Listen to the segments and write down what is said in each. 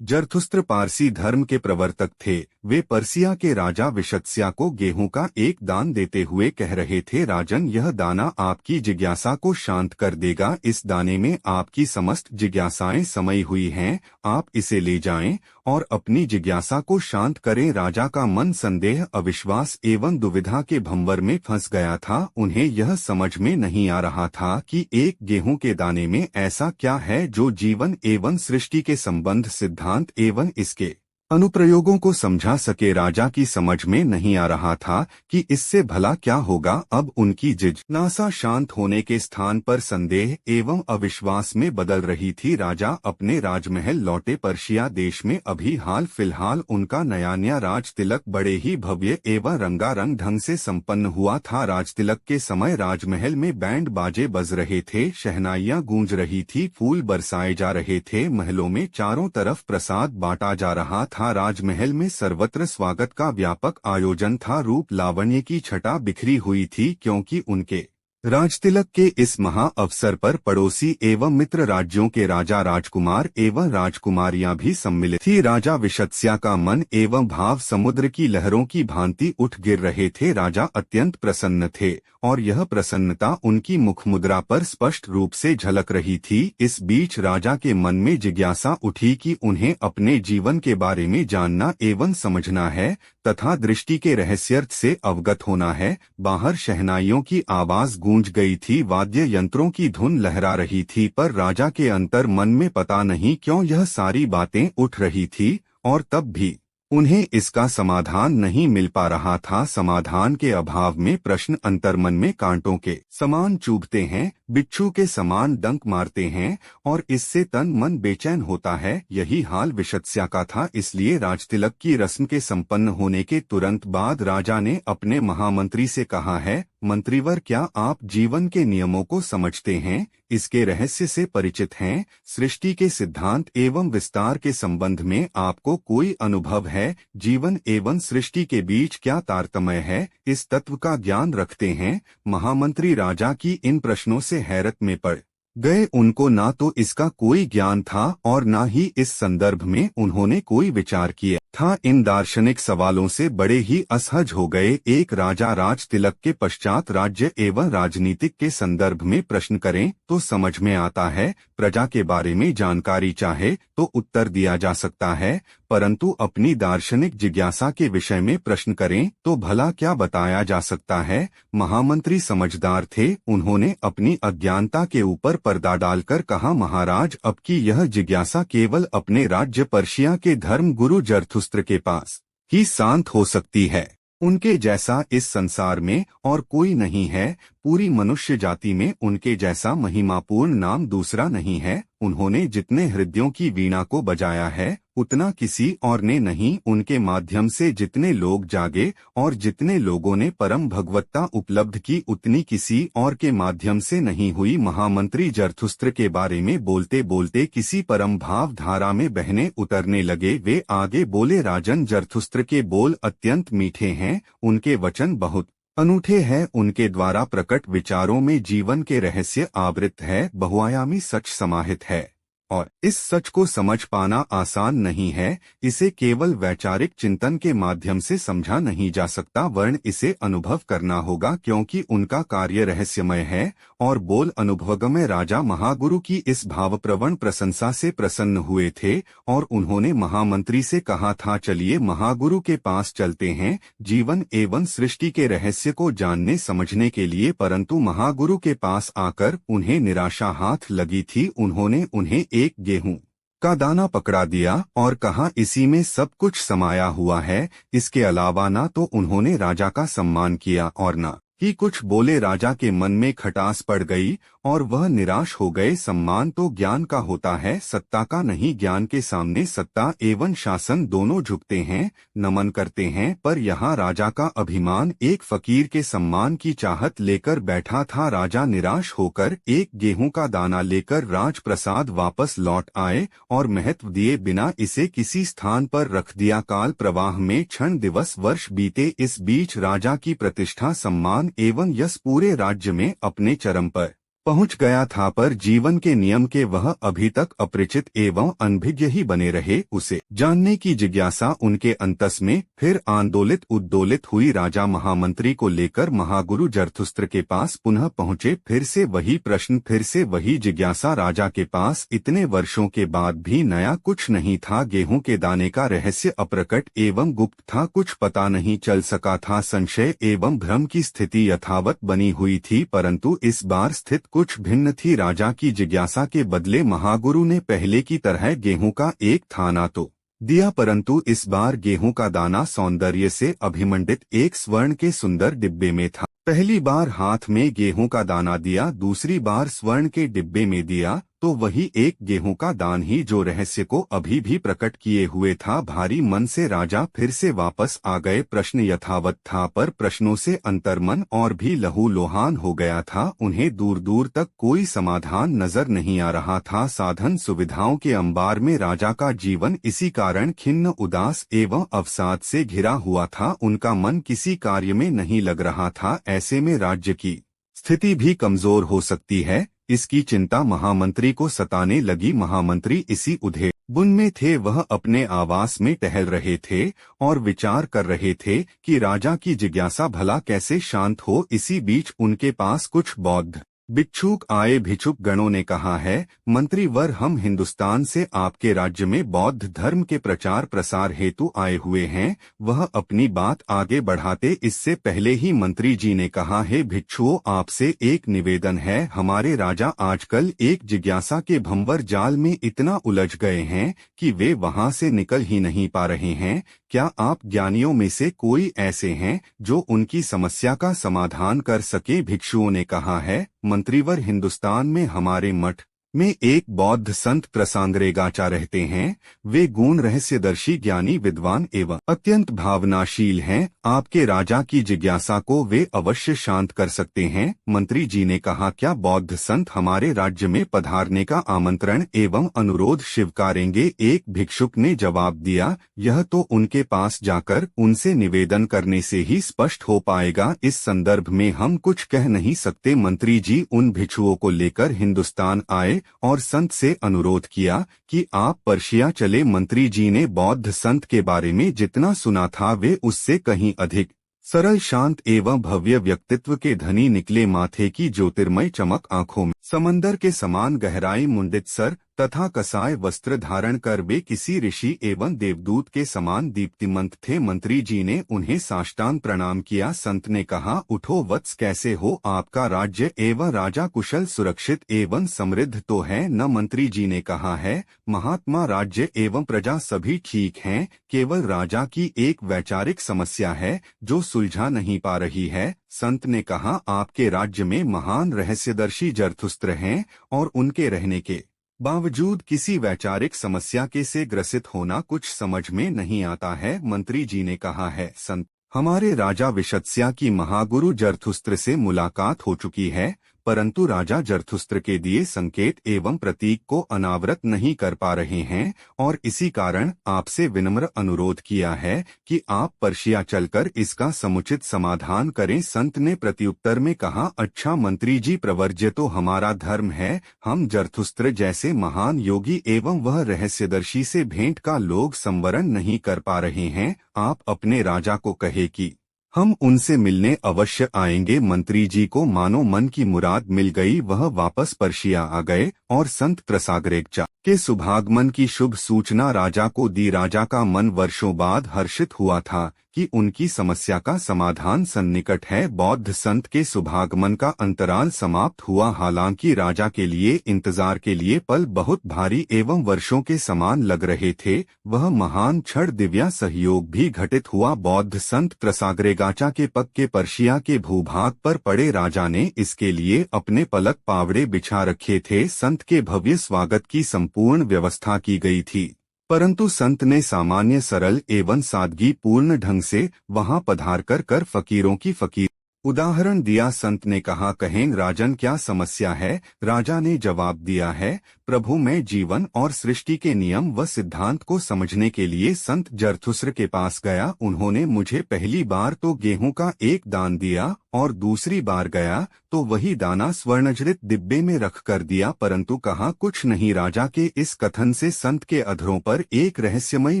जरथुस्त्र पारसी धर्म के प्रवर्तक थे। वे पर्सिया के राजा विशत्स्या को गेहूं का एक दान देते हुए कह रहे थे, राजन, यह दाना आपकी जिज्ञासा को शांत कर देगा। इस दाने में आपकी समस्त जिज्ञासाएं समाई हुई हैं। आप इसे ले जाएं और अपनी जिज्ञासा को शांत करें। राजा का मन संदेह, अविश्वास एवं दुविधा के भंवर में फंस गया था। उन्हें यह समझ में नहीं आ रहा था कि एक गेहूं के दाने में ऐसा क्या है जो जीवन एवं सृष्टि के संबंध, सिद्धांत एवं इसके अनुप्रयोगों को समझा सके। राजा की समझ में नहीं आ रहा था कि इससे भला क्या होगा। अब उनकी जिज्ञासा शांत होने के स्थान पर संदेह एवं अविश्वास में बदल रही थी। राजा अपने राजमहल लौटे। पर्शिया देश में अभी हाल फिलहाल उनका नया राज तिलक बड़े ही भव्य एवं रंगारंग ढंग से संपन्न हुआ था। राज तिलक के समय राजमहल में बैंड बाजे बज रहे थे, शहनाइयां गूंज रही थी, फूल बरसाए जा रहे थे, महलों में चारों तरफ प्रसाद बांटा जा रहा था। राजमहल में सर्वत्र स्वागत का व्यापक आयोजन था। रूप लावण्य की छटा बिखरी हुई थी, क्योंकि उनके राजतिलक के इस महा अवसर पर पड़ोसी एवं मित्र राज्यों के राजा, राजकुमार एवं राजकुमारियां भी सम्मिलित थी। राजा विशत्स्या का मन एवं भाव समुद्र की लहरों की भांति उठ गिर रहे थे। राजा अत्यंत प्रसन्न थे और यह प्रसन्नता उनकी मुखमुद्रा पर स्पष्ट रूप से झलक रही थी। इस बीच राजा के मन में जिज्ञासा उठी कि उन्हें अपने जीवन के बारे में जानना एवं समझना है तथा दृष्टि के रहस्यार्थ से अवगत होना है। बाहर शहनाइयों की आवाज गूंज गई थी, वाद्य यंत्रों की धुन लहरा रही थी, पर राजा के अंतर मन में पता नहीं क्यों यह सारी बातें उठ रही थी और तब भी उन्हें इसका समाधान नहीं मिल पा रहा था। समाधान के अभाव में प्रश्न अंतर्मन में कांटों के समान चुभते हैं, बिच्छू के समान डंक मारते हैं और इससे तन मन बेचैन होता है। यही हाल विशत्स्या का था। इसलिए राजतिलक की रस्म के संपन्न होने के तुरंत बाद राजा ने अपने महामंत्री से कहा है, मंत्रीवर, क्या आप जीवन के नियमों को समझते हैं, इसके रहस्य से परिचित हैं? सृष्टि के सिद्धांत एवं विस्तार के संबंध में आपको कोई अनुभव है? जीवन एवं सृष्टि के बीच क्या तारतम्य है, इस तत्व का ज्ञान रखते हैं? महामंत्री राजा की इन प्रश्नों से हैरत में पड़ गए। उनको ना तो इसका कोई ज्ञान था और ना ही इस संदर्भ में उन्होंने कोई विचार किया था। इन दार्शनिक सवालों से बड़े ही असहज हो गए। एक राजा राज तिलक के पश्चात राज्य एवं राजनीतिक के संदर्भ में प्रश्न करें तो समझ में आता है, प्रजा के बारे में जानकारी चाहे तो उत्तर दिया जा सकता है, परंतु अपनी दार्शनिक जिज्ञासा के विषय में प्रश्न करें तो भला क्या बताया जा सकता है। महामंत्री समझदार थे। उन्होंने अपनी अज्ञानता के ऊपर पर्दा डालकर कहा, महाराज, अब की यह जिज्ञासा केवल अपने राज्य पर्शिया के धर्म गुरु जरथुस्त्र के पास ही शांत हो सकती है। उनके जैसा इस संसार में और कोई नहीं है। पूरी मनुष्य जाति में उनके जैसा महिमापूर्ण नाम दूसरा नहीं है। उन्होंने जितने हृदयों की वीणा को बजाया है उतना किसी और ने नहीं। उनके माध्यम से जितने लोग जागे और जितने लोगों ने परम भगवत्ता उपलब्ध की उतनी किसी और के माध्यम से नहीं हुई। महामंत्री जरथुस्त्र के बारे में बोलते बोलते किसी परम भाव धारा में बहने उतरने लगे। वे आगे बोले, राजन, जरथुस्त्र के बोल अत्यंत मीठे हैं, उनके वचन बहुत अनूठे हैं, उनके द्वारा प्रकट विचारों में जीवन के रहस्य आवृत है, बहुआयामी सच समाहित है और इस सच को समझ पाना आसान नहीं है। इसे केवल वैचारिक चिंतन के माध्यम से समझा नहीं जा सकता, वर्ण इसे अनुभव करना होगा, क्योंकि उनका कार्य रहस्यमय है और बोल अनुभवगमय। राजा महागुरु की इस भावप्रवण प्रशंसा से प्रसन्न हुए थे और उन्होंने महामंत्री से कहा था, चलिए महागुरु के पास चलते हैं जीवन एवं सृष्टि के रहस्य को जानने समझने के लिए। परंतु महागुरु के पास आकर उन्हें निराशा हाथ लगी थी। उन्होंने उन्हें एक गेहूं का दाना पकड़ा दिया और कहा, इसी में सब कुछ समाया हुआ है। इसके अलावा ना तो उन्होंने राजा का सम्मान किया और ना ही कुछ बोले। राजा के मन में खटास पड़ गई और वह निराश हो गए। सम्मान तो ज्ञान का होता है, सत्ता का नहीं। ज्ञान के सामने सत्ता एवं शासन दोनों झुकते हैं, नमन करते हैं, पर यहाँ राजा का अभिमान एक फकीर के सम्मान की चाहत लेकर बैठा था। राजा निराश होकर एक गेहूं का दाना लेकर राजप्रसाद वापस लौट आए और महत्व दिए बिना इसे किसी स्थान पर रख दिया। काल प्रवाह में क्षण दिवस वर्ष बीते। इस बीच राजा की प्रतिष्ठा, सम्मान एवं यश पूरे राज्य में अपने चरम पर पहुंच गया था, पर जीवन के नियम के वह अभी तक अपरिचित एवं अनभिज्ञ ही बने रहे। उसे जानने की जिज्ञासा उनके अंतस में फिर आंदोलित उद्दोलित हुई। राजा महामंत्री को लेकर महागुरु जरथुस्त्र के पास पुनः पहुंचे। फिर से वही प्रश्न, फिर से वही जिज्ञासा। राजा के पास इतने वर्षों के बाद भी नया कुछ नहीं था। गेहूं के दाने का रहस्य अप्रकट एवं गुप्त था, कुछ पता नहीं चल सका था। संशय एवं भ्रम की स्थिति यथावत बनी हुई थी, परंतु इस बार स्थिति कुछ भिन्न थी। राजा की जिज्ञासा के बदले महागुरु ने पहले की तरह गेहूं का एक थाना तो दिया, परंतु इस बार गेहूं का दाना सौंदर्य से अभिमंडित एक स्वर्ण के सुंदर डिब्बे में था। पहली बार हाथ में गेहूं का दाना दिया, दूसरी बार स्वर्ण के डिब्बे में दिया तो वही एक गेहूं का दान ही जो रहस्य को अभी भी प्रकट किए हुए था। भारी मन से राजा फिर से वापस आ गए। प्रश्न यथावत था, पर प्रश्नों से अंतर्मन और भी लहूलुहान हो गया था। उन्हें दूर दूर तक कोई समाधान नजर नहीं आ रहा था। साधन सुविधाओं के अंबार में राजा का जीवन इसी कारण खिन्न, उदास एवं अवसाद से घिरा हुआ था। उनका मन किसी कार्य में नहीं लग रहा था। ऐसे में राज्य की स्थिति भी कमजोर हो सकती है, इसकी चिंता महामंत्री को सताने लगी। महामंत्री इसी उधेड़-बुन में थे। वह अपने आवास में टहल रहे थे और विचार कर रहे थे कि राजा की जिज्ञासा भला कैसे शांत हो। इसी बीच उनके पास कुछ बौद्ध भिक्षुक आए। भिक्षुक गणों ने कहा है, मंत्रीवर, हम हिंदुस्तान से आपके राज्य में बौद्ध धर्म के प्रचार प्रसार हेतु आए हुए हैं। वह अपनी बात आगे बढ़ाते इससे पहले ही मंत्री जी ने कहा, है भिक्षुओं, आपसे एक निवेदन है। हमारे राजा आजकल एक जिज्ञासा के भंवर जाल में इतना उलझ गए हैं कि वे वहां से निकल ही नहीं पा रहे हैं। क्या आप ज्ञानियों में से कोई ऐसे हैं जो उनकी समस्या का समाधान कर सके? भिक्षुओं ने कहा है, मंत्रीवर, हिंदुस्तान में हमारे मठ में एक बौद्ध संत प्रसांगरेगाचा रहते हैं। वे गूढ़ रहस्यदर्शी, ज्ञानी, विद्वान एवं अत्यंत भावनाशील हैं। आपके राजा की जिज्ञासा को वे अवश्य शांत कर सकते हैं। मंत्री जी ने कहा, क्या बौद्ध संत हमारे राज्य में पधारने का आमंत्रण एवं अनुरोध स्वीकारेंगे? एक भिक्षुक ने जवाब दिया, यह तो उनके पास जाकर उनसे निवेदन करने से ही स्पष्ट हो पाएगा। इस संदर्भ में हम कुछ कह नहीं सकते। मंत्री जी उन भिक्षुओं को लेकर हिंदुस्तान आए और संत से अनुरोध किया कि आप पर्शिया चले। मंत्री जी ने बौद्ध संत के बारे में जितना सुना था वे उससे कहीं अधिक सरल, शांत एवं भव्य व्यक्तित्व के धनी निकले। माथे की ज्योतिर्मय चमक, आंखों में समंदर के समान गहराई, मुंडित सर तथा कसाय वस्त्र धारण कर वे किसी ऋषि एवं देवदूत के समान दीप्तिमंत थे। मंत्री जी ने उन्हें साष्टांग प्रणाम किया। संत ने कहा, उठो वत्स, कैसे हो? आपका राज्य एवं राजा कुशल, सुरक्षित एवं समृद्ध तो है न? मंत्री जी ने कहा है, महात्मा, राज्य एवं प्रजा सभी ठीक हैं, केवल राजा की एक वैचारिक समस्या है जो सुलझा नहीं पा रही है। संत ने कहा, आपके राज्य में महान रहस्यदर्शी जरथुस्त्र हैं और उनके रहने के बावजूद किसी वैचारिक समस्या के से ग्रसित होना कुछ समझ में नहीं आता है। मंत्री जी ने कहा है, संत, हमारे राजा विशत्स्या की महागुरु जरथुस्त्र से मुलाकात हो चुकी है, परंतु राजा जरथुस्त्र के दिए संकेत एवं प्रतीक को अनावृत नहीं कर पा रहे हैं और इसी कारण आपसे विनम्र अनुरोध किया है कि आप पर्शिया चलकर इसका समुचित समाधान करें। संत ने प्रत्युत्तर में कहा, अच्छा मंत्री जी, प्रवर्ज्य तो हमारा धर्म है। हम जरथुस्त्र जैसे महान योगी एवं वह रहस्यदर्शी से भेंट का लोग संवरण नहीं कर पा रहे हैं। आप अपने राजा को कहे कि हम उनसे मिलने अवश्य आएंगे। मंत्री जी को मानो मन की मुराद मिल गई। वह वापस पर्शिया आ गए और संत प्रसागरेगचा के शुभागमन की शुभ सूचना राजा को दी। राजा का मन वर्षों बाद हर्षित हुआ था कि उनकी समस्या का समाधान सन्निकट है। बौद्ध संत के शुभागमन का अंतराल समाप्त हुआ। हालांकि राजा के लिए इंतजार के लिए पल बहुत भारी एवं वर्षों के समान लग रहे थे। वह महान क्षण दिव्या सहयोग भी घटित हुआ। बौद्ध संत प्रसागरेगाचा के पक्के पर्शिया के भूभाग पर पड़े। राजा ने इसके लिए अपने पलक पावड़े बिछा रखे थे। संत के भव्य स्वागत की संपूर्ण व्यवस्था की गई थी, परंतु संत ने सामान्य, सरल एवं सादगी पूर्ण ढंग से वहां पधार कर फकीरों की फकीर उदाहरण दिया। संत ने कहा, कहें राजन, क्या समस्या है? राजा ने जवाब दिया है, प्रभु, मैं जीवन और सृष्टि के नियम व सिद्धांत को समझने के लिए संत जरथुस्त्र के पास गया। उन्होंने मुझे पहली बार तो गेहूं का एक दान दिया और दूसरी बार गया तो वही दाना स्वर्णजड़ित डिब्बे में रख कर दिया, परंतु कहा कुछ नहीं। राजा के इस कथन से संत के अधरों पर एक रहस्यमयी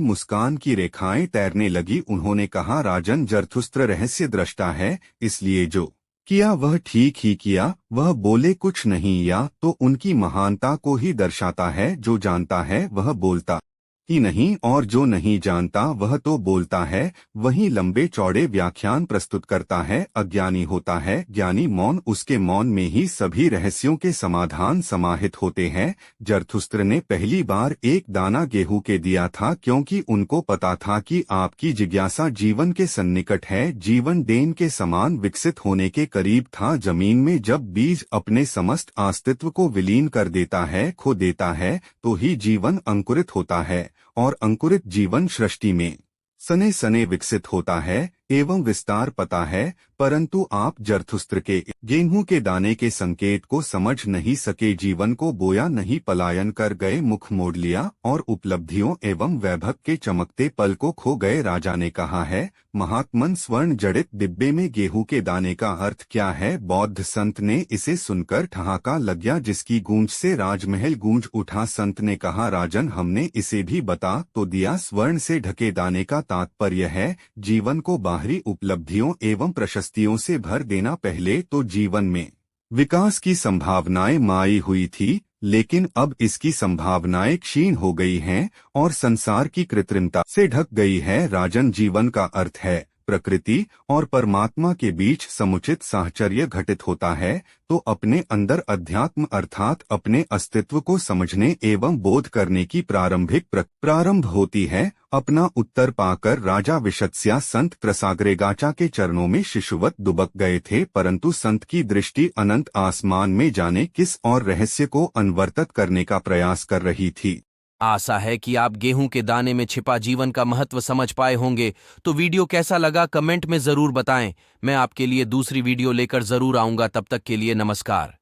मुस्कान की रेखाएं तैरने लगी। उन्होंने कहा, राजन, जरथुस्त्र रहस्य दृष्टा है, इसलिए जो किया वह ठीक ही किया। वह बोले कुछ नहीं या तो उनकी महानता को ही दर्शाता है। जो जानता है वह बोलता ही नहीं, और जो नहीं जानता वह तो बोलता है। वही लंबे चौड़े व्याख्यान प्रस्तुत करता है। अज्ञानी होता है ज्ञानी मौन, उसके मौन में ही सभी रहस्यों के समाधान समाहित होते हैं। जरथुस्त्र ने पहली बार एक दाना गेहूं के दिया था, क्योंकि उनको पता था कि आपकी जिज्ञासा जीवन के सन्निकट है। जीवन डेन के समान विकसित होने के करीब था। जमीन में जब बीज अपने समस्त अस्तित्व को विलीन कर देता है, खो देता है, तो ही जीवन अंकुरित होता है, और अंकुरित जीवन सृष्टि में सने सने विकसित होता है एवं विस्तार पता है। परंतु आप जरथुस्त्र के गेहूं के दाने के संकेत को समझ नहीं सके। जीवन को बोया नहीं, पलायन कर गए, मुख मोड़ लिया और उपलब्धियों एवं वैभव के चमकते पल को खो गए। राजा ने कहा है, महात्मन, स्वर्ण जड़ित डिब्बे में गेहूं के दाने का अर्थ क्या है? बौद्ध संत ने इसे सुनकर ठहाका लग गया, जिसकी गूंज से राजमहल गूंज उठा। संत ने कहा, राजन, हमने इसे भी बता तो दिया। स्वर्ण से ढके दाने का तात्पर्य है जीवन को बाहरी उपलब्धियों एवं प्रशस्तियों से भर देना। पहले तो जीवन में विकास की संभावनाएं माई हुई थी, लेकिन अब इसकी संभावनाएं क्षीण हो गई हैं और संसार की कृत्रिमता से ढक गई है। राजन, जीवन का अर्थ है प्रकृति और परमात्मा के बीच समुचित साहचर्य घटित होता है तो अपने अंदर अध्यात्म अर्थात अपने अस्तित्व को समझने एवं बोध करने की प्रारंभ होती है। अपना उत्तर पाकर राजा विशत्स्या संत त्रसाग्रेगाचा के चरणों में शिशुवत दुबक गए थे, परंतु संत की दृष्टि अनंत आसमान में जाने किस और रहस्य को अनवर्तत करने का प्रयास कर रही थी। आशा है कि आप गेहूं के दाने में छिपा जीवन का महत्व समझ पाए होंगे। तो वीडियो कैसा लगा कमेंट में जरूर बताएं। मैं आपके लिए दूसरी वीडियो लेकर जरूर आऊंगा। तब तक के लिए नमस्कार।